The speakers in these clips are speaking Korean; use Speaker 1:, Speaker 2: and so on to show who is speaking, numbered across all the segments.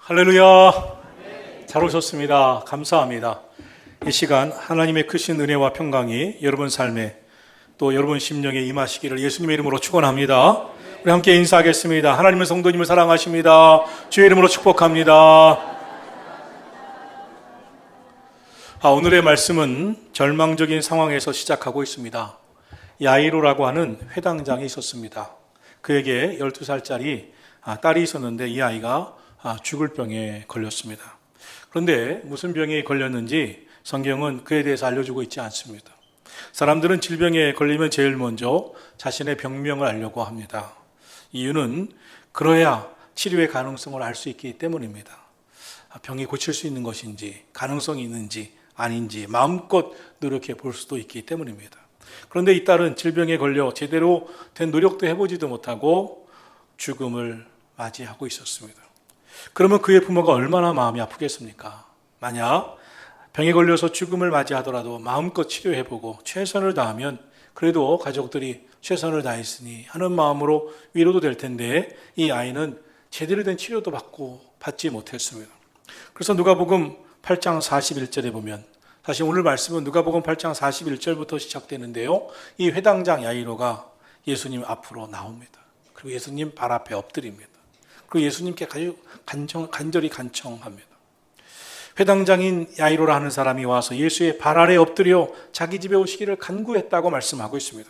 Speaker 1: 할렐루야. 잘 오셨습니다. 감사합니다. 이 시간 하나님의 크신 은혜와 평강이 여러분 삶에 또 여러분 심령에 임하시기를 예수님의 이름으로 축원합니다. 우리 함께 인사하겠습니다. 하나님은 성도님을 사랑하십니다. 주의 이름으로 축복합니다. 오늘의 말씀은 절망적인 상황에서 시작하고 있습니다. 야이로라고 하는 회당장이 있었습니다. 그에게 12살짜리 딸이 있었는데 이 아이가 죽을 병에 걸렸습니다. 그런데 무슨 병에 걸렸는지 성경은 그에 대해서 알려주고 있지 않습니다. 사람들은 질병에 걸리면 제일 먼저 자신의 병명을 알려고 합니다. 이유는 그래야 치료의 가능성을 알 수 있기 때문입니다. 병이 고칠 수 있는 것인지 가능성이 있는지 아닌지 마음껏 노력해 볼 수도 있기 때문입니다. 그런데 이 딸은 질병에 걸려 제대로 된 노력도 해보지도 못하고 죽음을 맞이하고 있었습니다. 그러면 그의 부모가 얼마나 마음이 아프겠습니까? 만약 병에 걸려서 죽음을 맞이하더라도 마음껏 치료해보고 최선을 다하면 그래도 가족들이 최선을 다했으니 하는 마음으로 위로도 될 텐데 이 아이는 제대로 된 치료도 받지 못했습니다. 그래서 누가복음 8장 41절에 보면, 사실 오늘 말씀은 누가복음 8장 41절부터 시작되는데요, 이 회당장 야이로가 예수님 앞으로 나옵니다. 그리고 예수님 발 앞에 엎드립니다. 그리고 예수님께 간절히 간청합니다. 회당장인 야이로라 하는 사람이 와서 예수의 발 아래 엎드려 자기 집에 오시기를 간구했다고 말씀하고 있습니다.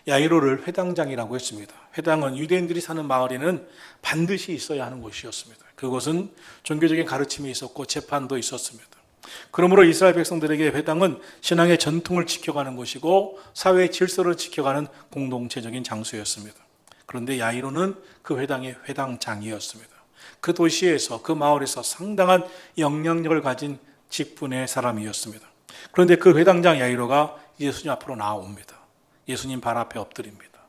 Speaker 1: 야이로를 회당장이라고 했습니다. 회당은 유대인들이 사는 마을에는 반드시 있어야 하는 곳이었습니다. 그것은 종교적인 가르침이 있었고 재판도 있었습니다. 그러므로 이스라엘 백성들에게 회당은 신앙의 전통을 지켜가는 곳이고 사회의 질서를 지켜가는 공동체적인 장소였습니다. 그런데 야이로는 그 회당의 회당장이었습니다. 그 도시에서, 그 마을에서 상당한 영향력을 가진 직분의 사람이었습니다. 그런데 그 회당장 야이로가 예수님 앞으로 나옵니다. 예수님 발 앞에 엎드립니다.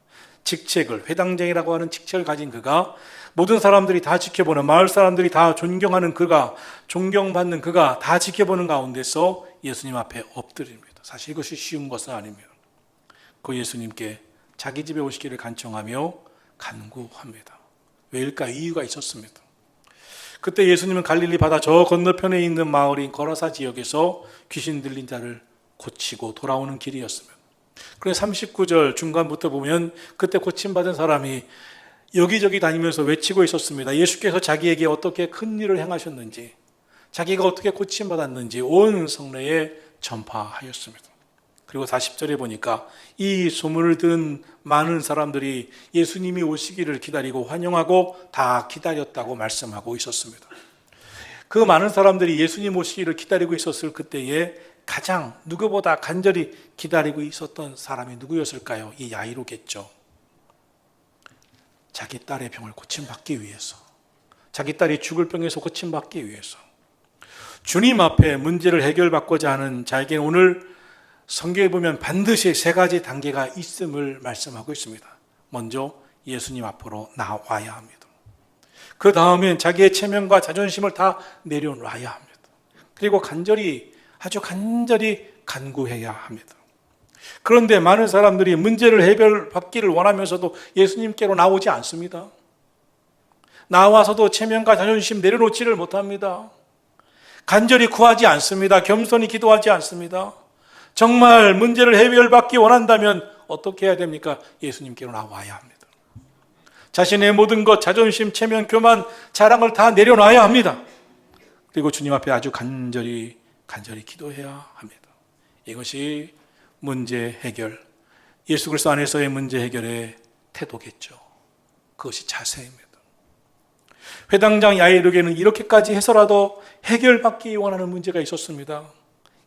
Speaker 1: 직책을, 회당장이라고 하는 직책을 가진 그가, 모든 사람들이 다 지켜보는, 마을 사람들이 다 존경하는 그가, 존경받는 그가 다 지켜보는 가운데서 예수님 앞에 엎드립니다. 사실 이것이 쉬운 것은 아닙니다. 그 예수님께 자기 집에 오시기를 간청하며 간구합니다. 왜일까요? 이유가 있었습니다. 그때 예수님은 갈릴리 바다 저 건너편에 있는 마을인 거라사 지역에서 귀신 들린 자를 고치고 돌아오는 길이었습니다. 그래서 39절 중간부터 보면 그때 고침받은 사람이 여기저기 다니면서 외치고 있었습니다. 예수께서 자기에게 어떻게 큰 일을 행하셨는지, 자기가 어떻게 고침받았는지 온 성내에 전파하였습니다. 그리고 40절에 보니까 이 소문을 들은 많은 사람들이 예수님이 오시기를 기다리고 환영하고 다 기다렸다고 말씀하고 있었습니다. 그 많은 사람들이 예수님 오시기를 기다리고 있었을 그때에 가장 누구보다 간절히 기다리고 있었던 사람이 누구였을까요? 이 야이로겠죠. 자기 딸의 병을 고침받기 위해서, 자기 딸이 죽을 병에서 고침받기 위해서 주님 앞에 문제를 해결받고자 하는 자에게는 오늘 성경에 보면 반드시 세 가지 단계가 있음을 말씀하고 있습니다. 먼저 예수님 앞으로 나와야 합니다. 그 다음엔 자기의 체면과 자존심을 다 내려놔야 합니다. 그리고 아주 간절히 간구해야 합니다. 그런데 많은 사람들이 문제를 해결받기를 원하면서도 예수님께로 나오지 않습니다. 나와서도 체면과 자존심 내려놓지를 못합니다. 간절히 구하지 않습니다. 겸손히 기도하지 않습니다. 정말 문제를 해결받기 원한다면 어떻게 해야 됩니까? 예수님께로 나와야 합니다. 자신의 모든 것, 자존심, 체면, 교만, 자랑을 다 내려놔야 합니다. 그리고 주님 앞에 아주 간절히 기도해야 합니다. 이것이 문제 해결, 예수 그리스도 안에서의 문제 해결의 태도겠죠. 그것이 자세입니다. 회당장 야이로에게는 이렇게까지 해서라도 해결받기 원하는 문제가 있었습니다.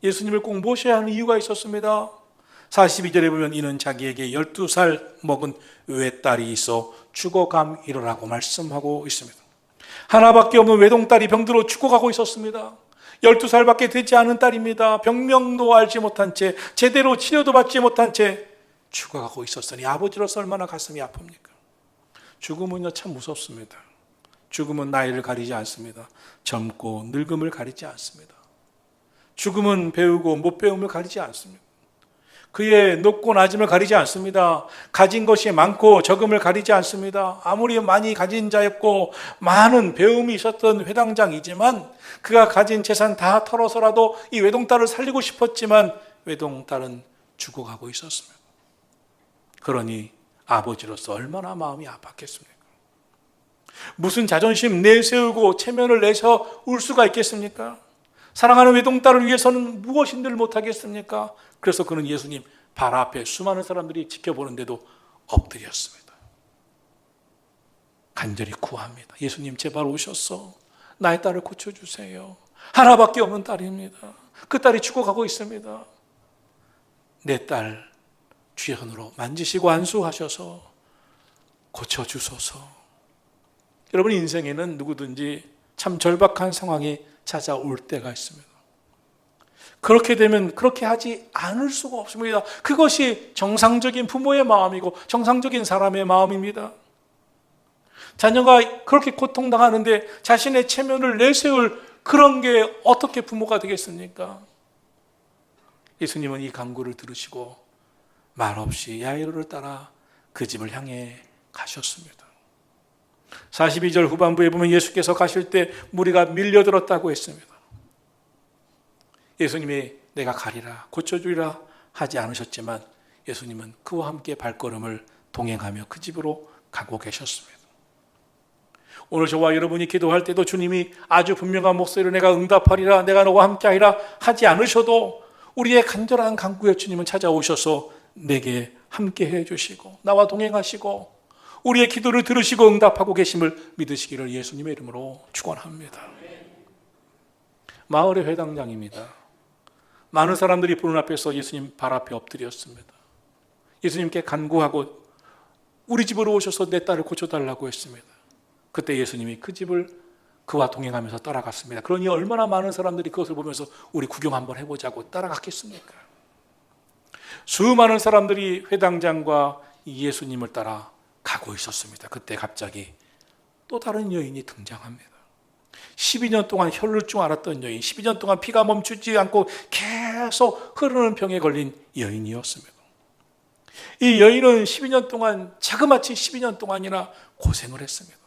Speaker 1: 예수님을 꼭 모셔야 하는 이유가 있었습니다. 42절에 보면 이는 자기에게 12살 먹은 외딸이 있어 죽어감이라고 말씀하고 있습니다. 하나밖에 없는 외동딸이 병들어 죽어가고 있었습니다. 12살밖에 되지 않은 딸입니다. 병명도 알지 못한 채, 제대로 치료도 받지 못한 채 죽어가고 있었으니 아버지로서 얼마나 가슴이 아픕니까? 죽음은요 참 무섭습니다. 죽음은 나이를 가리지 않습니다. 젊고 늙음을 가리지 않습니다. 죽음은 배우고 못 배움을 가리지 않습니다. 그의 높고 낮음을 가리지 않습니다. 가진 것이 많고 적음을 가리지 않습니다. 아무리 많이 가진 자였고 많은 배움이 있었던 회당장이지만 그가 가진 재산 다 털어서라도 이 외동딸을 살리고 싶었지만 외동딸은 죽어가고 있었습니다. 그러니 아버지로서 얼마나 마음이 아팠겠습니까? 무슨 자존심 내세우고 체면을 내서 울 수가 있겠습니까? 사랑하는 외동딸을 위해서는 무엇인들 못하겠습니까? 그래서 그는 예수님 발 앞에 수많은 사람들이 지켜보는데도 엎드렸습니다. 간절히 구합니다. 예수님 제발 오셔서 나의 딸을 고쳐주세요. 하나밖에 없는 딸입니다. 그 딸이 죽어가고 있습니다. 내 딸 주연으로 만지시고 안수하셔서 고쳐주소서. 여러분 인생에는 누구든지 참 절박한 상황이 찾아올 때가 있습니다. 그렇게 되면 그렇게 하지 않을 수가 없습니다. 그것이 정상적인 부모의 마음이고 정상적인 사람의 마음입니다. 자녀가 그렇게 고통당하는데 자신의 체면을 내세울 그런 게 어떻게 부모가 되겠습니까? 예수님은 이 간구를 들으시고 말없이 야이로를 따라 그 집을 향해 가셨습니다. 42절 후반부에 보면 예수께서 가실 때 무리가 밀려들었다고 했습니다. 예수님이 내가 가리라 고쳐주리라 하지 않으셨지만 예수님은 그와 함께 발걸음을 동행하며 그 집으로 가고 계셨습니다. 오늘 저와 여러분이 기도할 때도 주님이 아주 분명한 목소리로 내가 응답하리라 내가 너와 함께하리라 하지 않으셔도 우리의 간절한 간구에 주님은 찾아오셔서 내게 함께해 주시고 나와 동행하시고 우리의 기도를 들으시고 응답하고 계심을 믿으시기를 예수님의 이름으로 축원합니다. 마을의 회당장입니다. 많은 사람들이 보는 앞에서 예수님 발 앞에 엎드렸습니다. 예수님께 간구하고 우리 집으로 오셔서 내 딸을 고쳐달라고 했습니다. 그때 예수님이 그 집을 그와 동행하면서 따라갔습니다. 그러니 얼마나 많은 사람들이 그것을 보면서 우리 구경 한번 해보자고 따라갔겠습니까? 수많은 사람들이 회당장과 예수님을 따라 가고 있었습니다. 그때 갑자기 또 다른 여인이 등장합니다. 12년 동안 혈루증 앓았던 여인, 12년 동안 피가 멈추지 않고 계속 흐르는 병에 걸린 여인이었습니다. 이 여인은 12년 동안 자그마치 12년 동안이나 고생을 했습니다.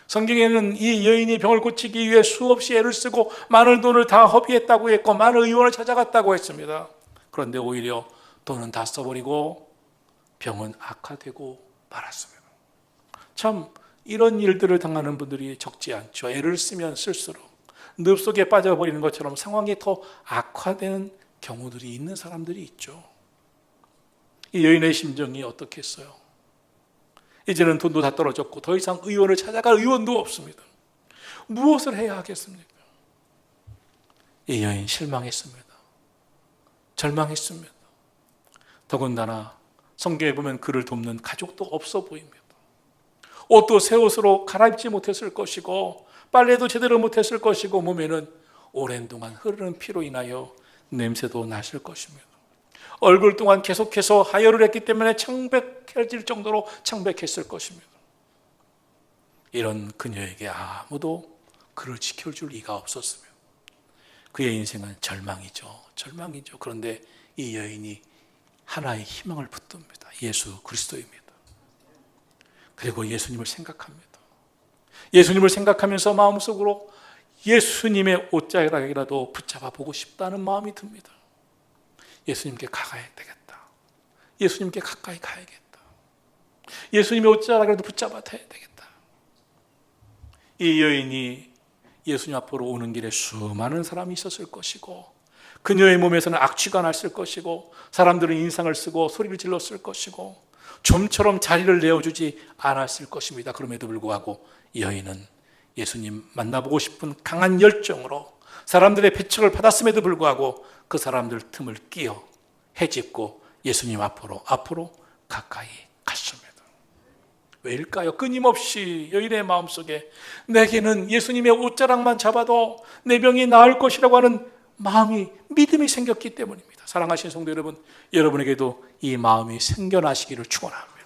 Speaker 1: 성경에는 이 여인이 병을 고치기 위해 수없이 애를 쓰고 많은 돈을 다 허비했다고 했고 많은 의원을 찾아갔다고 했습니다. 그런데 오히려 돈은 다 써버리고 병은 악화되고 말았습니다. 참 이런 일들을 당하는 분들이 적지 않죠. 애를 쓰면 쓸수록 늪 속에 빠져버리는 것처럼 상황이 더 악화되는 경우들이 있는 사람들이 있죠. 이 여인의 심정이 어떻겠어요? 이제는 돈도 다 떨어졌고 더 이상 의원을 찾아갈 의원도 없습니다. 무엇을 해야 하겠습니까? 이 여인 실망했습니다. 절망했습니다. 더군다나 성경에 보면 그를 돕는 가족도 없어 보입니다. 옷도 새 옷으로 갈아입지 못했을 것이고 빨래도 제대로 못했을 것이고 몸에는 오랜 동안 흐르는 피로 인하여 냄새도 났을 것입니다. 얼굴 동안 계속해서 하혈을 했기 때문에 창백해질 정도로 창백했을 것입니다. 이런 그녀에게 아무도 그를 지켜줄 리가 없었으며 그의 인생은 절망이죠. 그런데 이 여인이 하나의 희망을 붙듭니다. 예수 그리스도입니다. 그리고 예수님을 생각합니다. 예수님을 생각하면서 마음속으로 예수님의 옷자락이라도 붙잡아 보고 싶다는 마음이 듭니다. 예수님께 가까이 되겠다. 예수님께 가까이 가야겠다. 예수님의 옷자락이라도 붙잡아 대야 되겠다. 이 여인이 예수님 앞으로 오는 길에 수많은 사람이 있었을 것이고 그녀의 몸에서는 악취가 났을 것이고 사람들은 인상을 쓰고 소리를 질렀을 것이고 좀처럼 자리를 내어주지 않았을 것입니다. 그럼에도 불구하고 여인은 예수님 만나보고 싶은 강한 열정으로 사람들의 배척을 받았음에도 불구하고 그 사람들 틈을 끼어 헤집고 예수님 앞으로 가까이 갔습니다. 왜일까요? 끊임없이 여인의 마음속에 내게는 예수님의 옷자락만 잡아도 내 병이 나을 것이라고 하는 마음이 믿음이 생겼기 때문입니다. 사랑하시는 성도 여러분, 여러분에게도 이 마음이 생겨나시기를 축원합니다.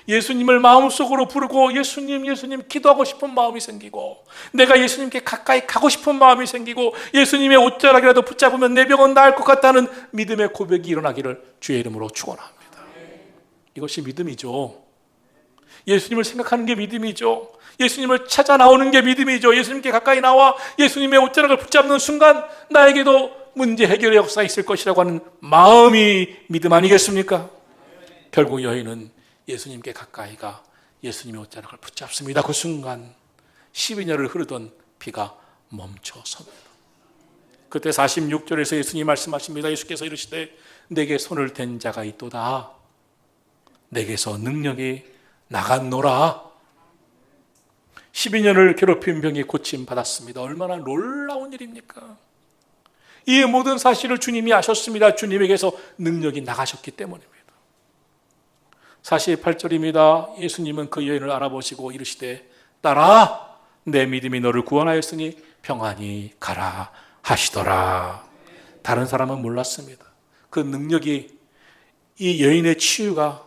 Speaker 1: 예수님을 마음속으로 부르고 예수님 기도하고 싶은 마음이 생기고, 내가 예수님께 가까이 가고 싶은 마음이 생기고, 예수님의 옷자락이라도 붙잡으면 내 병은 나을 것 같다는 믿음의 고백이 일어나기를 주의 이름으로 축원합니다. 이것이 믿음이죠. 예수님을 생각하는 게 믿음이죠. 예수님을 찾아 나오는 게 믿음이죠. 예수님께 가까이 나와 예수님의 옷자락을 붙잡는 순간 나에게도 문제 해결의 역사가 있을 것이라고 하는 마음이 믿음 아니겠습니까? 결국 여인은 예수님께 가까이 가 예수님의 옷자락을 붙잡습니다. 그 순간 12년을 흐르던 피가 멈춰섭니다. 그때 46절에서 예수님이 말씀하십니다. 예수께서 이르시되 내게 손을 댄 자가 있도다. 내게서 능력이 나갔노라. 12년을 괴롭힌 병이 고침받았습니다. 얼마나 놀라운 일입니까? 이 모든 사실을 주님이 아셨습니다. 주님에게서 능력이 나가셨기 때문입니다. 48절입니다. 예수님은 그 여인을 알아보시고 이르시되 딸아, 내 믿음이 너를 구원하였으니 평안히 가라 하시더라. 다른 사람은 몰랐습니다. 그 능력이, 이 여인의 치유가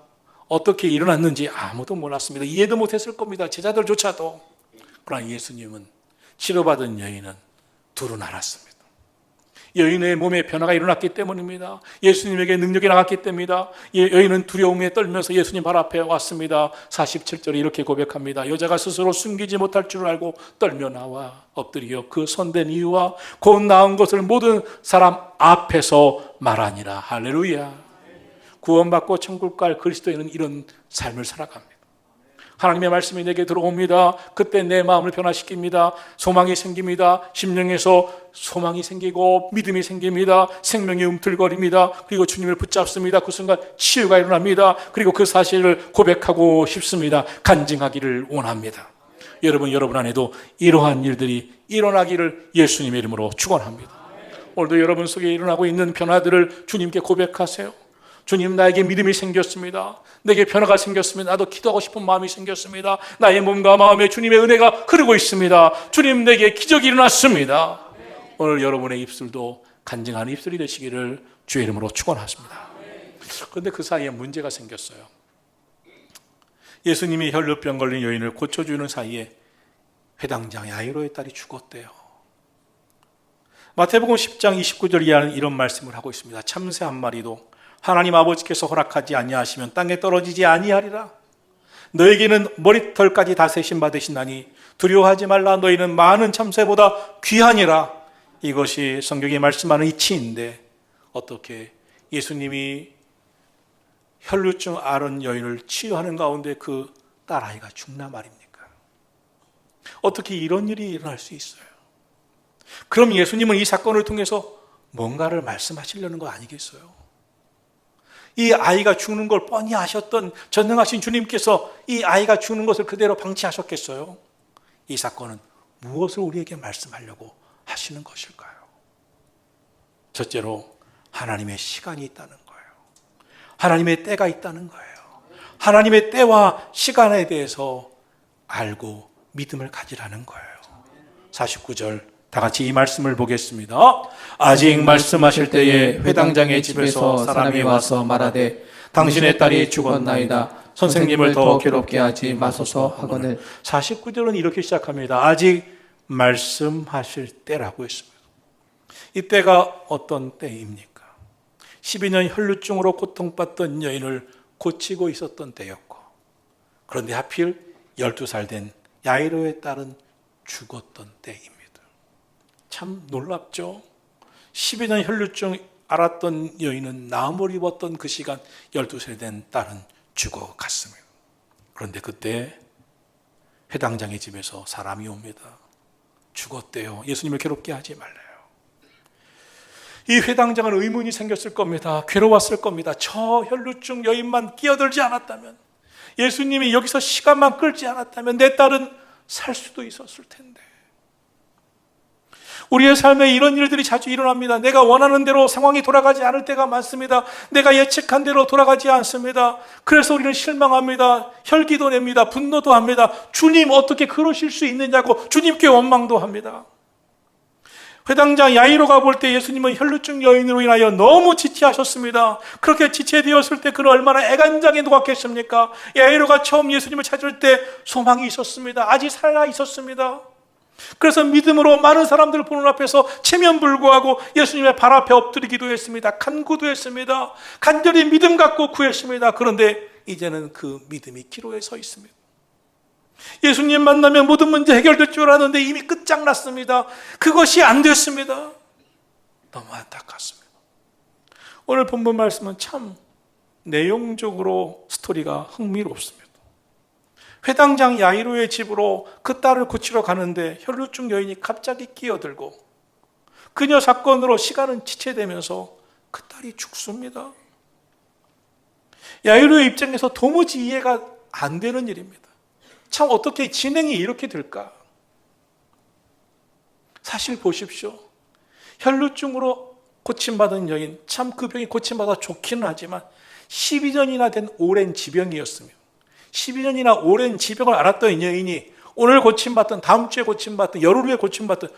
Speaker 1: 어떻게 일어났는지 아무도 몰랐습니다. 이해도 못했을 겁니다. 제자들조차도. 그러나 예수님은, 치료받은 여인은 두루 알았습니다. 여인의 몸에 변화가 일어났기 때문입니다. 예수님에게 능력이 나갔기 때문입니다. 여인은 두려움에 떨면서 예수님 발 앞에 왔습니다. 47절에 이렇게 고백합니다. 여자가 스스로 숨기지 못할 줄 알고 떨며 나와 엎드려 그 손댄 이유와 곧 나은 것을 모든 사람 앞에서 말하니라. 할렐루야. 구원받고 천국 갈 그리스도인은 이런 삶을 살아갑니다. 하나님의 말씀이 내게 들어옵니다. 그때 내 마음을 변화시킵니다. 소망이 생깁니다. 심령에서 소망이 생기고 믿음이 생깁니다. 생명이 움틀거립니다. 그리고 주님을 붙잡습니다. 그 순간 치유가 일어납니다. 그리고 그 사실을 고백하고 싶습니다. 간증하기를 원합니다. 여러분 안에도 이러한 일들이 일어나기를 예수님의 이름으로 축원합니다. 오늘도 여러분 속에 일어나고 있는 변화들을 주님께 고백하세요. 주님, 나에게 믿음이 생겼습니다. 내게 변화가 생겼습니다. 나도 기도하고 싶은 마음이 생겼습니다. 나의 몸과 마음에 주님의 은혜가 흐르고 있습니다. 주님, 내게 기적이 일어났습니다. 오늘 여러분의 입술도 간증하는 입술이 되시기를 주의 이름으로 축원하십니다. 그런데 그 사이에 문제가 생겼어요. 예수님이 혈루병 걸린 여인을 고쳐주는 사이에 회당장 야이로의 딸이 죽었대요. 마태복음 10장 29절 이하는 이런 말씀을 하고 있습니다. 참새 한 마리도 하나님 아버지께서 허락하지 아니하시면 땅에 떨어지지 아니하리라. 너에게는 머리털까지 다 세심 받으신다니 두려워하지 말라. 너희는 많은 참새보다 귀하니라. 이것이 성경이 말씀하는 이치인데, 어떻게 예수님이 혈루증 앓은 여인을 치유하는 가운데 그 딸아이가 죽나 말입니까? 어떻게 이런 일이 일어날 수 있어요? 그럼 예수님은 이 사건을 통해서 뭔가를 말씀하시려는 거 아니겠어요? 이 아이가 죽는 걸 뻔히 아셨던 전능하신 주님께서 이 아이가 죽는 것을 그대로 방치하셨겠어요? 이 사건은 무엇을 우리에게 말씀하려고 하시는 것일까요? 첫째로 하나님의 시간이 있다는 거예요. 하나님의 때가 있다는 거예요. 하나님의 때와 시간에 대해서 알고 믿음을 가지라는 거예요. 49절 다 같이 이 말씀을 보겠습니다. 아직 말씀하실 때에 회당장의 집에서 사람이 와서 말하되 당신의 딸이 죽었나이다. 선생님을 더 괴롭게 하지 마소서 하거늘. 49절은 이렇게 시작합니다. 아직 말씀하실 때라고 했습니다. 이 때가 어떤 때입니까? 12년 혈루증으로 고통받던 여인을 고치고 있었던 때였고, 그런데 하필 12살 된 야이로의 딸은 죽었던 때입니다. 참 놀랍죠? 12년 혈루증 앓았던 여인은 나음을 입었던 그 시간 12살 된 딸은 죽어갔습니다. 그런데 그때 회당장의 집에서 사람이 옵니다. 죽었대요. 예수님을 괴롭게 하지 말래요. 이 회당장은 의문이 생겼을 겁니다. 괴로웠을 겁니다. 저 혈루증 여인만 끼어들지 않았다면, 예수님이 여기서 시간만 끌지 않았다면 내 딸은 살 수도 있었을 텐데. 우리의 삶에 이런 일들이 자주 일어납니다. 내가 원하는 대로 상황이 돌아가지 않을 때가 많습니다. 내가 예측한 대로 돌아가지 않습니다. 그래서 우리는 실망합니다. 혈기도 냅니다. 분노도 합니다. 주님 어떻게 그러실 수 있느냐고 주님께 원망도 합니다. 회당장 야이로가 볼 때 예수님은 혈루증 여인으로 인하여 너무 지체하셨습니다. 그렇게 지체되었을 때 그는 얼마나 애간장에 녹았겠습니까? 야이로가 처음 예수님을 찾을 때 소망이 있었습니다. 아직 살아 있었습니다. 그래서 믿음으로 많은 사람들을 보는 앞에서 체면불구하고 예수님의 발 앞에 엎드리기도 했습니다. 간구도 했습니다. 간절히 믿음 갖고 구했습니다. 그런데 이제는 그 믿음이 기로에 서 있습니다. 예수님 만나면 모든 문제 해결될 줄 알았는데 이미 끝장났습니다. 그것이 안 됐습니다. 너무 안타깝습니다. 오늘 본문 말씀은 참 내용적으로 스토리가 흥미롭습니다. 회당장 야이로의 집으로 그 딸을 고치러 가는데 혈루증 여인이 갑자기 끼어들고 그녀 사건으로 시간은 지체되면서 그 딸이 죽습니다. 야이로의 입장에서 도무지 이해가 안 되는 일입니다. 참 어떻게 진행이 이렇게 될까? 사실 보십시오. 혈루증으로 고침받은 여인, 참 그 병이 고침받아 좋기는 하지만 12년이나 된 오랜 지병이었으며 12년이나 오랜 지병을 앓았던 여인이 오늘 고침받든 다음 주에 고침받든 열흘 후에 고침받든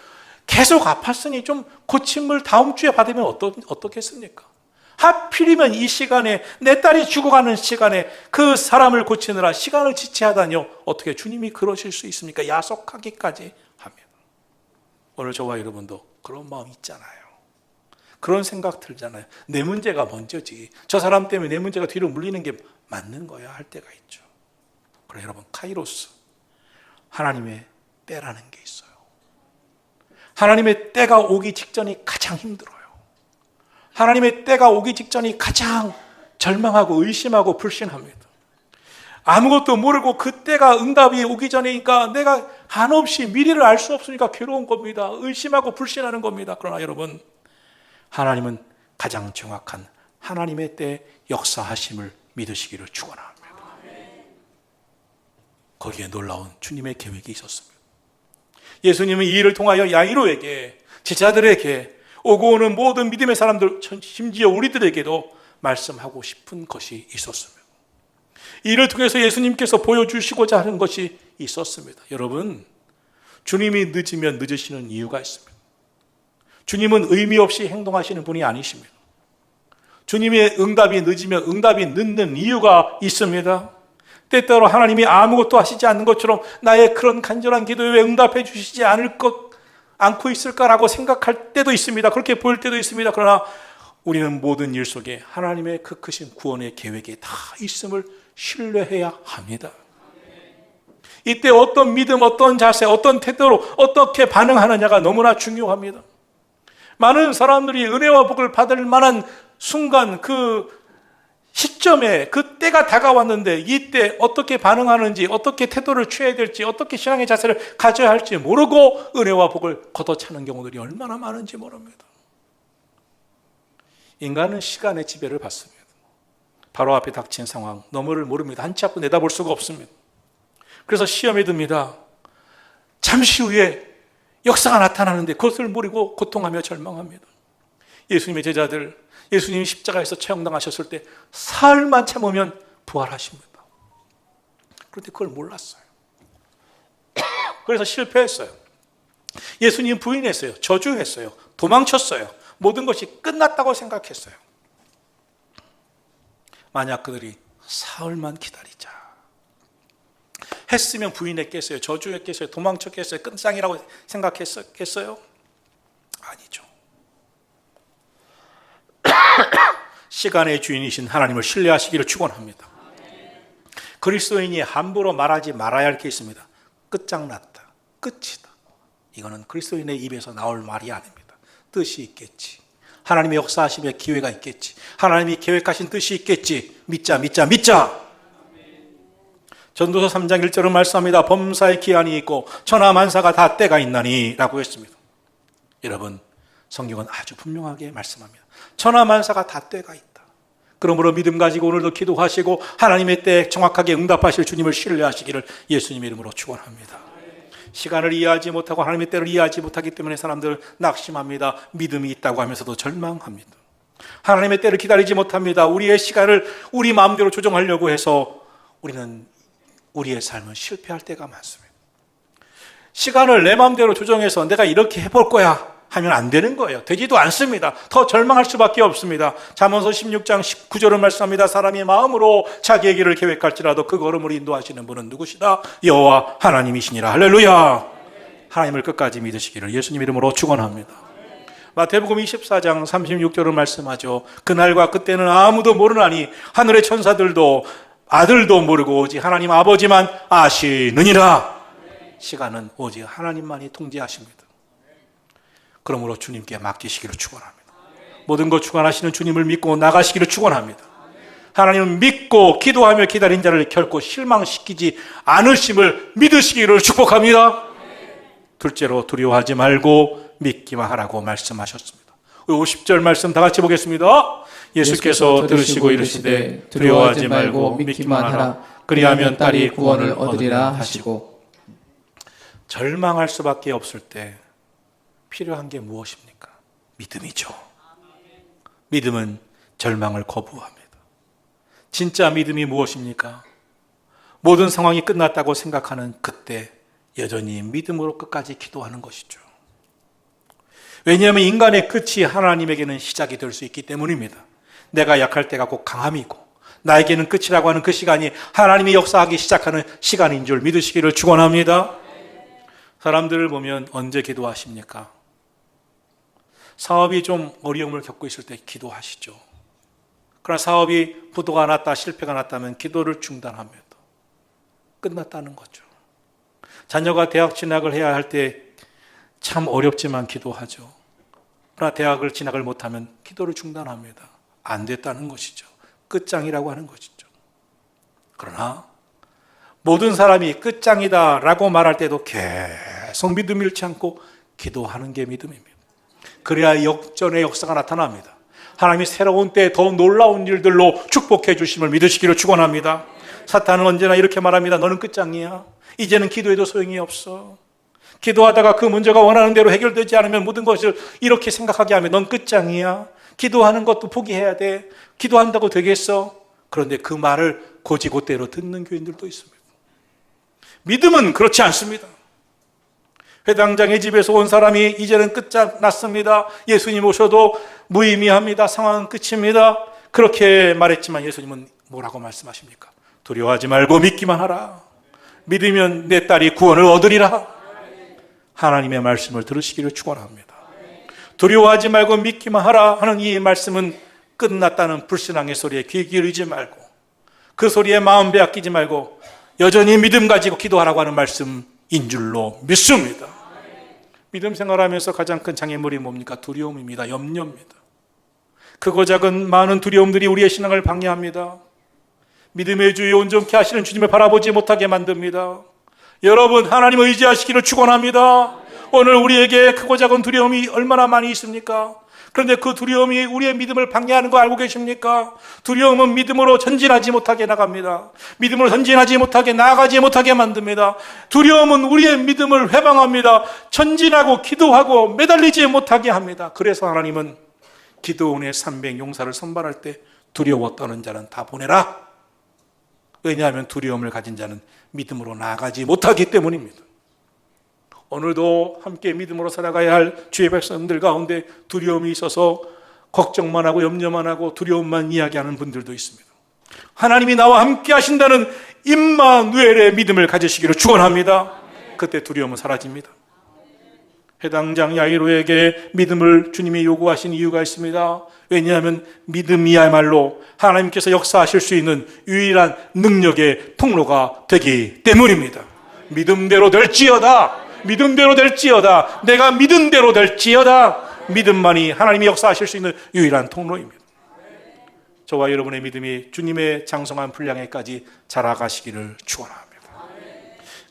Speaker 1: 계속 아팠으니 좀 고침을 다음 주에 받으면 어떻겠습니까? 하필이면 이 시간에 내 딸이 죽어가는 시간에 그 사람을 고치느라 시간을 지체하다니요. 어떻게 주님이 그러실 수 있습니까? 야속하기까지 합니다. 오늘 저와 여러분도 그런 마음 있잖아요. 그런 생각 들잖아요. 내 문제가 먼저지. 저 사람 때문에 내 문제가 뒤로 물리는 게 맞는 거야 할 때가 있죠. 그래 여러분, 카이로스, 하나님의 때라는 게 있어요. 하나님의 때가 오기 직전이 가장 힘들어요. 하나님의 때가 오기 직전이 가장 절망하고 의심하고 불신합니다. 아무것도 모르고 그 때가 응답이 오기 전이니까 내가 한없이 미래를 알 수 없으니까 괴로운 겁니다. 의심하고 불신하는 겁니다. 그러나 여러분, 하나님은 가장 정확한 하나님의 때 역사하심을 믿으시기를 축원합니다. 거기에 놀라운 주님의 계획이 있었습니다. 예수님은 이 일을 통하여 야이로에게, 제자들에게, 오고 오는 모든 믿음의 사람들, 심지어 우리들에게도 말씀하고 싶은 것이 있었습니다. 이 일을 통해서 예수님께서 보여주시고자 하는 것이 있었습니다. 여러분, 주님이 늦으면 늦으시는 이유가 있습니다. 주님은 의미 없이 행동하시는 분이 아니십니다. 주님의 응답이 늦으면 응답이 늦는 이유가 있습니다. 때때로 하나님이 아무것도 하시지 않는 것처럼 나의 그런 간절한 기도에 왜 응답해 주시지 않고 있을까라고 생각할 때도 있습니다. 그렇게 보일 때도 있습니다. 그러나 우리는 모든 일 속에 하나님의 그 크신 구원의 계획이 다 있음을 신뢰해야 합니다. 이때 어떤 믿음, 어떤 자세, 어떤 태도로 어떻게 반응하느냐가 너무나 중요합니다. 많은 사람들이 은혜와 복을 받을 만한 순간, 그 시점에 그 때가 다가왔는데 이때 어떻게 반응하는지, 어떻게 태도를 취해야 될지, 어떻게 신앙의 자세를 가져야 할지 모르고 은혜와 복을 걷어차는 경우들이 얼마나 많은지 모릅니다. 인간은 시간의 지배를 받습니다. 바로 앞에 닥친 상황, 너머를 모릅니다. 한치 앞도 내다볼 수가 없습니다. 그래서 시험에 듭니다. 잠시 후에 역사가 나타나는데 그것을 모르고 고통하며 절망합니다. 예수님의 제자들, 예수님이 십자가에서 처형당하셨을 때 사흘만 참으면 부활하십니다. 그런데 그걸 몰랐어요. 그래서 실패했어요. 예수님 부인했어요. 저주했어요. 도망쳤어요. 모든 것이 끝났다고 생각했어요. 만약 그들이 사흘만 기다리자 했으면 부인했겠어요? 저주했겠어요? 도망쳤겠어요? 끝장이라고 생각했겠어요? 아니죠. 시간의 주인이신 하나님을 신뢰하시기를 축원합니다. 그리스도인이 함부로 말하지 말아야 할 게 있습니다. 끝장났다, 끝이다. 이거는 그리스도인의 입에서 나올 말이 아닙니다. 뜻이 있겠지, 하나님의 역사하심의 기회가 있겠지, 하나님이 계획하신 뜻이 있겠지. 믿자. 전도서 3장 1절은 말씀합니다. 범사의 기한이 있고 천하만사가 다 때가 있나니 라고 했습니다. 여러분, 성경은 아주 분명하게 말씀합니다. 천하만사가 다 때가 있다. 그러므로 믿음 가지고 오늘도 기도하시고 하나님의 때에 정확하게 응답하실 주님을 신뢰하시기를 예수님의 이름으로 축원합니다. 시간을 이해하지 못하고 하나님의 때를 이해하지 못하기 때문에 사람들은 낙심합니다. 믿음이 있다고 하면서도 절망합니다. 하나님의 때를 기다리지 못합니다. 우리의 시간을 우리 마음대로 조정하려고 해서 우리는 우리의 삶은 실패할 때가 많습니다. 시간을 내 마음대로 조정해서 내가 이렇게 해볼 거야 하면 안 되는 거예요. 되지도 않습니다. 더 절망할 수밖에 없습니다. 잠언서 16장 19절을 말씀합니다. 사람이 마음으로 자기의 길을 계획할지라도 그 걸음을 인도하시는 분은 누구시다? 여호와 하나님이시니라. 할렐루야. 하나님을 끝까지 믿으시기를 예수님 이름으로 축원합니다. 마태복음 24장 36절을 말씀하죠. 그날과 그때는 아무도 모르나니 하늘의 천사들도 아들도 모르고 오직 하나님 아버지만 아시느니라. 시간은 오직 하나님만이 통제하십니다. 그러므로 주님께 맡기시기를 축원합니다. 모든 것 주관하시는 주님을 믿고 나가시기를 축원합니다. 하나님을 믿고 기도하며 기다린 자를 결코 실망시키지 않으심을 믿으시기를 축복합니다. 둘째로 두려워하지 말고 믿기만 하라고 말씀하셨습니다. 50절 말씀 다 같이 보겠습니다. 예수께서 들으시고 이르시되 두려워하지 말고 믿기만 하라. 그리하면 딸이 구원을 얻으리라 하시고. 절망할 수밖에 없을 때 필요한 게 무엇입니까? 믿음이죠. 믿음은 절망을 거부합니다. 진짜 믿음이 무엇입니까? 모든 상황이 끝났다고 생각하는 그때 여전히 믿음으로 끝까지 기도하는 것이죠. 왜냐하면 인간의 끝이 하나님에게는 시작이 될 수 있기 때문입니다. 내가 약할 때가 곧 강함이고 나에게는 끝이라고 하는 그 시간이 하나님이 역사하기 시작하는 시간인 줄 믿으시기를 축원합니다. 사람들을 보면 언제 기도하십니까? 사업이 좀 어려움을 겪고 있을 때 기도하시죠. 그러나 사업이 부도가 났다, 실패가 났다면 기도를 중단합니다. 끝났다는 거죠. 자녀가 대학 진학을 해야 할 때 참 어렵지만 기도하죠. 그러나 대학을 진학을 못하면 기도를 중단합니다. 안 됐다는 것이죠. 끝장이라고 하는 것이죠. 그러나 모든 사람이 끝장이다라고 말할 때도 계속 믿음 잃지 않고 기도하는 게 믿음입니다. 그래야 역전의 역사가 나타납니다. 하나님이 새로운 때 더 놀라운 일들로 축복해 주심을 믿으시기를 축원합니다. 사탄은 언제나 이렇게 말합니다. 너는 끝장이야. 이제는 기도해도 소용이 없어. 기도하다가 그 문제가 원하는 대로 해결되지 않으면 모든 것을 이렇게 생각하게 하면 넌 끝장이야. 기도하는 것도 포기해야 돼. 기도한다고 되겠어? 그런데 그 말을 곧이곧대로 듣는 교인들도 있습니다. 믿음은 그렇지 않습니다. 회당장의 집에서 온 사람이 이제는 끝났습니다. 예수님 오셔도 무의미합니다. 상황은 끝입니다. 그렇게 말했지만 예수님은 뭐라고 말씀하십니까? 두려워하지 말고 믿기만 하라. 믿으면 내 딸이 구원을 얻으리라. 하나님의 말씀을 들으시기를 축원합니다. 두려워하지 말고 믿기만 하라 하는 이 말씀은 끝났다는 불신앙의 소리에 귀 기울이지 말고 그 소리에 마음 빼앗기지 말고 여전히 믿음 가지고 기도하라고 하는 말씀인 줄로 믿습니다. 믿음 생활하면서 가장 큰 장애물이 뭡니까? 두려움입니다. 염려입니다. 크고 작은 많은 두려움들이 우리의 신앙을 방해합니다. 믿음의 주여 온전케 하시는 주님을 바라보지 못하게 만듭니다. 여러분 하나님을 의지하시기를 축원합니다. 오늘 우리에게 크고 작은 두려움이 얼마나 많이 있습니까? 그런데 그 두려움이 우리의 믿음을 방해하는 거 알고 계십니까? 두려움은 믿음으로 전진하지 못하게 나갑니다. 믿음으로 전진하지 못하게 나아가지 못하게 만듭니다. 두려움은 우리의 믿음을 회방합니다. 전진하고 기도하고 매달리지 못하게 합니다. 그래서 하나님은 기드온의 300 용사를 선발할 때 두려워 떠는 자는 다 보내라. 왜냐하면 두려움을 가진 자는 믿음으로 나아가지 못하기 때문입니다. 오늘도 함께 믿음으로 살아가야 할 주의 백성들 가운데 두려움이 있어서 걱정만 하고 염려만 하고 두려움만 이야기하는 분들도 있습니다. 하나님이 나와 함께 하신다는 임마누엘의 믿음을 가지시기를 축원합니다. 그때 두려움은 사라집니다. 회당장 야이로에게 믿음을 주님이 요구하신 이유가 있습니다. 왜냐하면 믿음이야말로 하나님께서 역사하실 수 있는 유일한 능력의 통로가 되기 때문입니다. 믿음대로 될지어다. 믿음대로 될지어다. 내가 믿은 대로 될지어다. 믿음만이 하나님이 역사하실 수 있는 유일한 통로입니다. 저와 여러분의 믿음이 주님의 장성한 분량에까지 자라가시기를 축원합니다.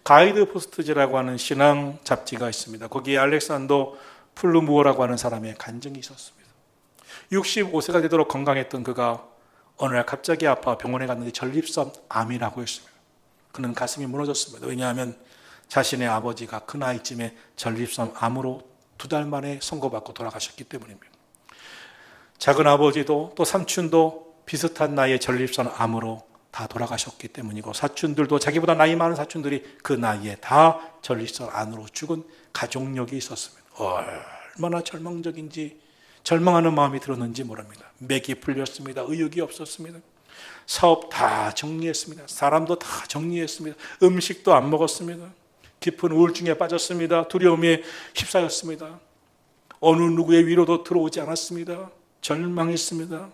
Speaker 1: 가이드 포스트지라고 하는 신앙 잡지가 있습니다. 거기에 알렉산더 플루무어라고 하는 사람의 간증이 있었습니다. 65세가 되도록 건강했던 그가 어느 날 갑자기 아파 병원에 갔는데 전립선 암이라고 했습니다. 그는 가슴이 무너졌습니다. 왜냐하면 자신의 아버지가 그 나이쯤에 전립선 암으로 2달 만에 선고받고 돌아가셨기 때문입니다. 작은 아버지도 또 삼촌도 비슷한 나이에 전립선 암으로 다 돌아가셨기 때문이고 사촌들도 자기보다 나이 많은 사촌들이 그 나이에 다 전립선 암으로 죽은 가족력이 있었습니다. 얼마나 절망적인지 절망하는 마음이 들었는지 모릅니다. 맥이 풀렸습니다. 의욕이 없었습니다. 사업 다 정리했습니다. 사람도 다 정리했습니다. 음식도 안 먹었습니다. 깊은 우울증에 빠졌습니다. 두려움에 휩싸였습니다. 어느 누구의 위로도 들어오지 않았습니다. 절망했습니다.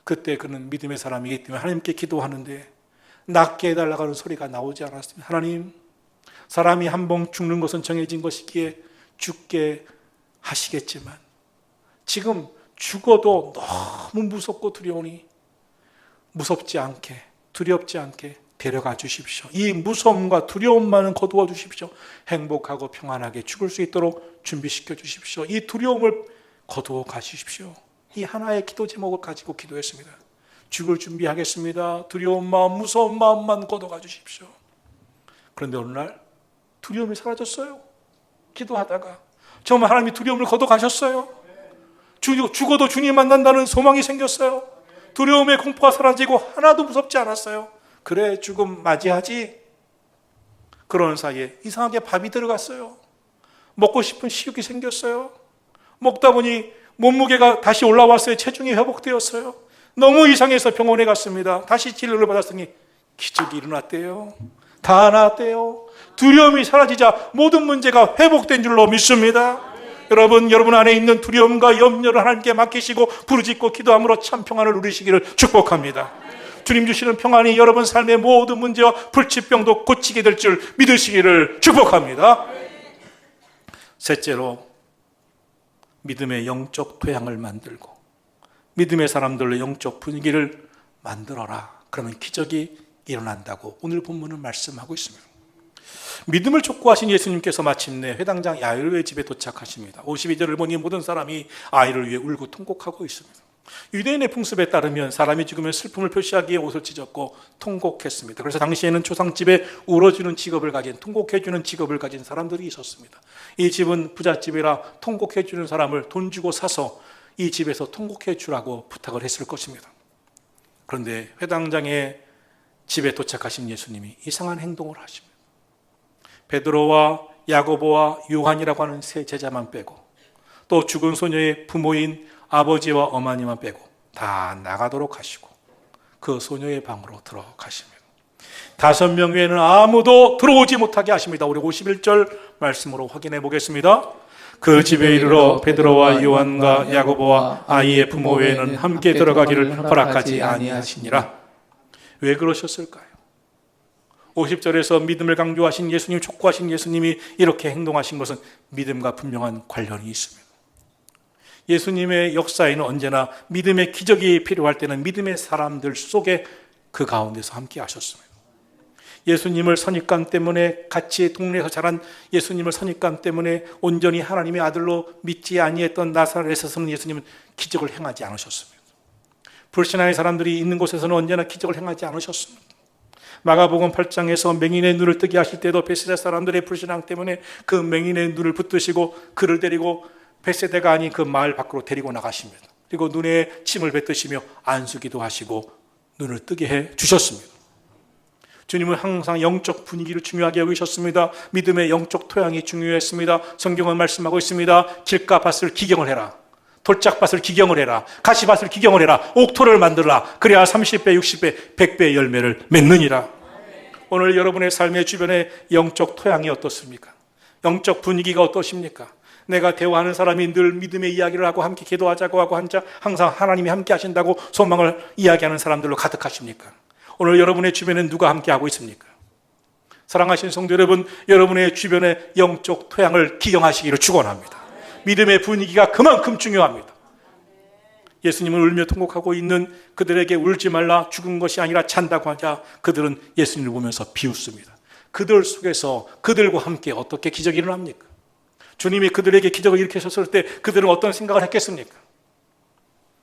Speaker 1: 그때 그는 믿음의 사람이기 때문에 하나님께 기도하는데 낫게 해달라고 하는 소리가 나오지 않았습니다. 하나님, 사람이 한 번 죽는 것은 정해진 것이기에 죽게 하시겠지만 지금 죽어도 너무 무섭고 두려우니 무섭지 않게, 두렵지 않게 데려가 주십시오. 이 무서움과 두려움만은 거두어 주십시오. 행복하고 평안하게 죽을 수 있도록 준비시켜 주십시오. 이 두려움을 거두어 가주십시오. 이 하나의 기도 제목을 가지고 기도했습니다. 죽을 준비하겠습니다. 두려운 마음, 무서운 마음만 거둬가 주십시오. 그런데 어느 날 두려움이 사라졌어요. 기도하다가 정말 하나님이 두려움을 거둬가셨어요. 죽어도 주님 만난다는 소망이 생겼어요. 두려움의 공포가 사라지고 하나도 무섭지 않았어요. 그래, 죽음 맞이하지. 그러는 사이에 이상하게 밥이 들어갔어요. 먹고 싶은 식욕이 생겼어요. 먹다 보니 몸무게가 다시 올라왔어요. 체중이 회복되었어요. 너무 이상해서 병원에 갔습니다. 다시 진료를 받았더니 기적이 일어났대요. 다 나았대요. 두려움이 사라지자 모든 문제가 회복된 줄로 믿습니다. 여러분 안에 있는 두려움과 염려를 하나님께 맡기시고 부르짖고 기도함으로 참 평안을 누리시기를 축복합니다. 주님 주시는 평안이 여러분 삶의 모든 문제와 불치병도 고치게 될 줄 믿으시기를 축복합니다. 셋째로, 믿음의 영적 토양을 만들고 믿음의 사람들로 영적 분위기를 만들어라. 그러면 기적이 일어난다고 오늘 본문은 말씀하고 있습니다. 믿음을 촉구하신 예수님께서 마침내 회당장 야이로의 집에 도착하십니다. 52절을 보니 모든 사람이 아이를 위해 울고 통곡하고 있습니다. 유대인의 풍습에 따르면 사람이 죽으면 슬픔을 표시하기에 옷을 찢었고 통곡했습니다. 그래서 당시에는 조상집에 울어주는 직업을 가진, 통곡해주는 직업을 가진 사람들이 있었습니다. 이 집은 부잣집이라 통곡해주는 사람을 돈 주고 사서 이 집에서 통곡해주라고 부탁을 했을 것입니다. 그런데 회당장의 집에 도착하신 예수님이 이상한 행동을 하십니다. 베드로와 야고보와 요한이라고 하는 세 제자만 빼고 또 죽은 소녀의 부모인 아버지와 어머니만 빼고 다 나가도록 하시고 그 소녀의 방으로 들어가십니다. 5명 외에는 아무도 들어오지 못하게 하십니다. 우리 51절 말씀으로 확인해 보겠습니다. 그 집에 이르러 베드로와 요한과 야고보와 아이의 부모 외에는 함께 들어가기를 허락하지 아니하시니라. 왜 그러셨을까요? 50절에서 믿음을 강조하신 예수님, 촉구하신 예수님이 이렇게 행동하신 것은 믿음과 분명한 관련이 있습니다. 예수님의 역사에는 언제나 믿음의 기적이 필요할 때는 믿음의 사람들 속에 그 가운데서 함께 하셨습니다. 예수님을 선입관 때문에 같이 동네에서 자란 예수님을 선입관 때문에 온전히 하나님의 아들로 믿지 아니했던 나사렛에서는 예수님은 기적을 행하지 않으셨습니다. 불신앙의 사람들이 있는 곳에서는 언제나 기적을 행하지 않으셨습니다. 마가복음 8장에서 맹인의 눈을 뜨게 하실 때도 베세다 사람들의 불신앙 때문에 그 맹인의 눈을 붙드시고 그를 데리고 베세다가 아닌 그 마을 밖으로 데리고 나가십니다. 그리고 눈에 침을 뱉으시며 안수기도 하시고 눈을 뜨게 해 주셨습니다. 주님은 항상 영적 분위기를 중요하게 여기셨습니다. 믿음의 영적 토양이 중요했습니다. 성경은 말씀하고 있습니다. 길가밭을 기경을 해라. 돌짝밭을 기경을 해라. 가시밭을 기경을 해라. 옥토를 만들라. 그래야 30배, 60배, 100배의 열매를 맺느니라. 오늘 여러분의 삶의 주변에 영적 토양이 어떻습니까? 영적 분위기가 어떠십니까? 내가 대화하는 사람이 늘 믿음의 이야기를 하고 함께 기도하자고 하고 항상 하나님이 함께 하신다고 소망을 이야기하는 사람들로 가득하십니까? 오늘 여러분의 주변에 누가 함께 하고 있습니까? 사랑하신 성도 여러분, 여러분의 주변에 영적 토양을 기경하시기를 축원합니다. 믿음의 분위기가 그만큼 중요합니다. 예수님을 울며 통곡하고 있는 그들에게 울지 말라, 죽은 것이 아니라 찬다고 하자 그들은 예수님을 보면서 비웃습니다. 그들 속에서 그들과 함께 어떻게 기적이 일어납니까? 주님이 그들에게 기적을 일으키셨을 때 그들은 어떤 생각을 했겠습니까?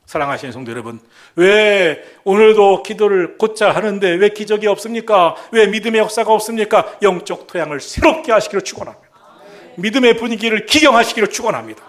Speaker 1: 사랑하시는 성도 여러분, 왜 오늘도 기도를 곧잘 하는데 왜 기적이 없습니까? 왜 믿음의 역사가 없습니까? 영적 토양을 새롭게 하시기를 축원합니다. 믿음의 분위기를 기경하시기를 축원합니다.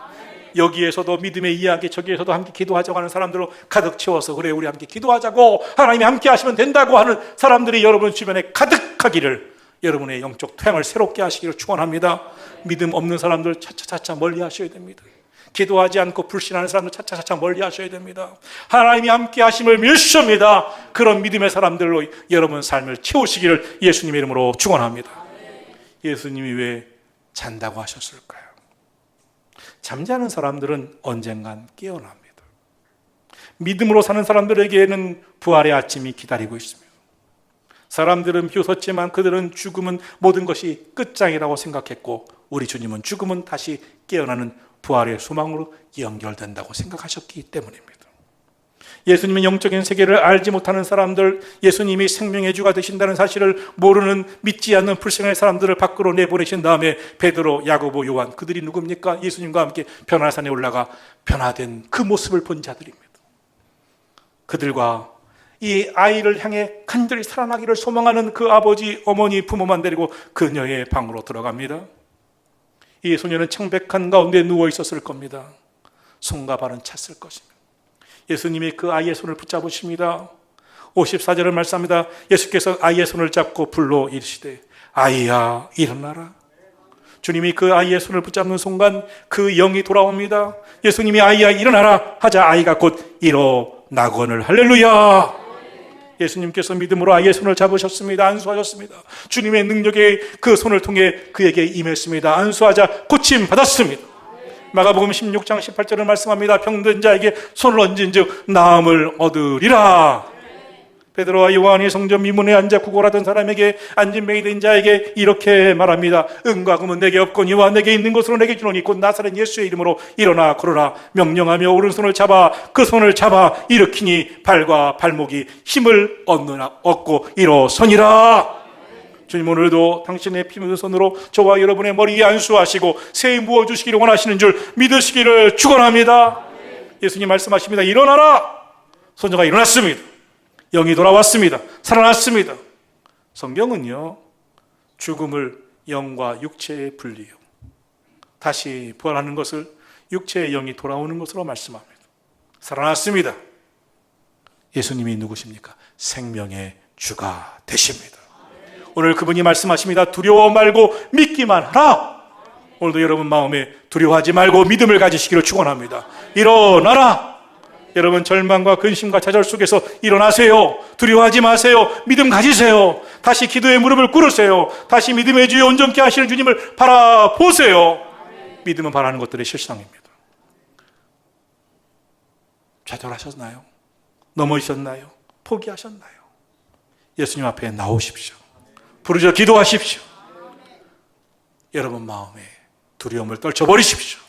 Speaker 1: 여기에서도 믿음의 이야기, 저기에서도 함께 기도하자고 하는 사람들로 가득 채워서 그래 우리 함께 기도하자고 하나님이 함께 하시면 된다고 하는 사람들이 여러분 주변에 가득하기를, 여러분의 영적 토양을 새롭게 하시기를 축원합니다. 믿음 없는 사람들 차차차차 멀리 하셔야 됩니다. 기도하지 않고 불신하는 사람들 차차차차 멀리 하셔야 됩니다. 하나님이 함께 하심을 믿으십니다. 그런 믿음의 사람들로 여러분 삶을 채우시기를 예수님의 이름으로 축원합니다. 예수님이 왜 잔다고 하셨을까요? 잠자는 사람들은 언젠간 깨어납니다. 믿음으로 사는 사람들에게는 부활의 아침이 기다리고 있습니다. 사람들은 비웃었지만 그들은 죽음은 모든 것이 끝장이라고 생각했고, 우리 주님은 죽음은 다시 깨어나는 부활의 소망으로 연결된다고 생각하셨기 때문입니다. 예수님의 영적인 세계를 알지 못하는 사람들, 예수님이 생명의 주가 되신다는 사실을 모르는, 믿지 않는 불신의 사람들을 밖으로 내보내신 다음에 베드로, 야고보, 요한, 그들이 누굽니까? 예수님과 함께 변화산에 올라가 변화된 그 모습을 본 자들입니다. 그들과 이 아이를 향해 간절히 살아나기를 소망하는 그 아버지, 어머니, 부모만 데리고 그녀의 방으로 들어갑니다. 이 소녀는 창백한 가운데 누워 있었을 겁니다. 손과 발은 찼을 것입니다. 예수님이 그 아이의 손을 붙잡으십니다. 54절을 말씀합니다. 예수께서 아이의 손을 잡고 불러 이르시되 아이야 일어나라. 주님이 그 아이의 손을 붙잡는 순간 그 영이 돌아옵니다. 예수님이 아이야 일어나라 하자 아이가 곧 일어나거늘. 할렐루야. 예수님께서 믿음으로 아이의 손을 잡으셨습니다. 안수하셨습니다. 주님의 능력의 그 손을 통해 그에게 임했습니다. 안수하자 고침 받았습니다. 마가복음 16장 18절을 말씀합니다. 병든 자에게 손을 얹은 즉 나음을 얻으리라. 베드로와 요한이 성전 미문에 앉아 구걸하던 사람에게, 앉은 맹이 된 자에게 이렇게 말합니다. 은과 금은 내게 없거니와 내게 있는 것으로 내게 주노니 곧 나사렛 예수의 이름으로 일어나 걸어라. 명령하며 오른손을 잡아 그 손을 잡아 일으키니 발과 발목이 힘을 얻고 일어서니라. 주님 오늘도 당신의 피 묻은 손으로 저와 여러분의 머리에 안수하시고 새해 부어주시기를 원하시는 줄 믿으시기를 축원합니다. 예수님 말씀하십니다. 일어나라. 소녀가 일어났습니다. 영이 돌아왔습니다. 살아났습니다. 성경은요, 죽음을 영과 육체의 분리요, 다시 부활하는 것을 육체의 영이 돌아오는 것으로 말씀합니다. 살아났습니다. 예수님이 누구십니까? 생명의 주가 되십니다. 오늘 그분이 말씀하십니다. 두려워 말고 믿기만 하라. 오늘도 여러분 마음에 두려워하지 말고 믿음을 가지시기를 축원합니다. 일어나라. 여러분 절망과 근심과 좌절 속에서 일어나세요. 두려워하지 마세요. 믿음 가지세요. 다시 기도의 무릎을 꿇으세요. 다시 믿음의 주에 온전케 하시는 주님을 바라보세요. 믿음은 바라는 것들의 실상입니다. 좌절하셨나요? 넘어지셨나요? 포기하셨나요? 예수님 앞에 나오십시오. 부르짖어 기도하십시오. 여러분 마음에 두려움을 떨쳐버리십시오.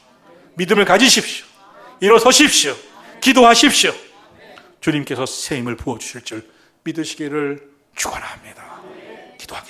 Speaker 1: 믿음을 가지십시오. 일어서십시오. 기도하십시오. 주님께서 새 힘을 부어주실 줄 믿으시기를 축원합니다. 기도하겠습니다.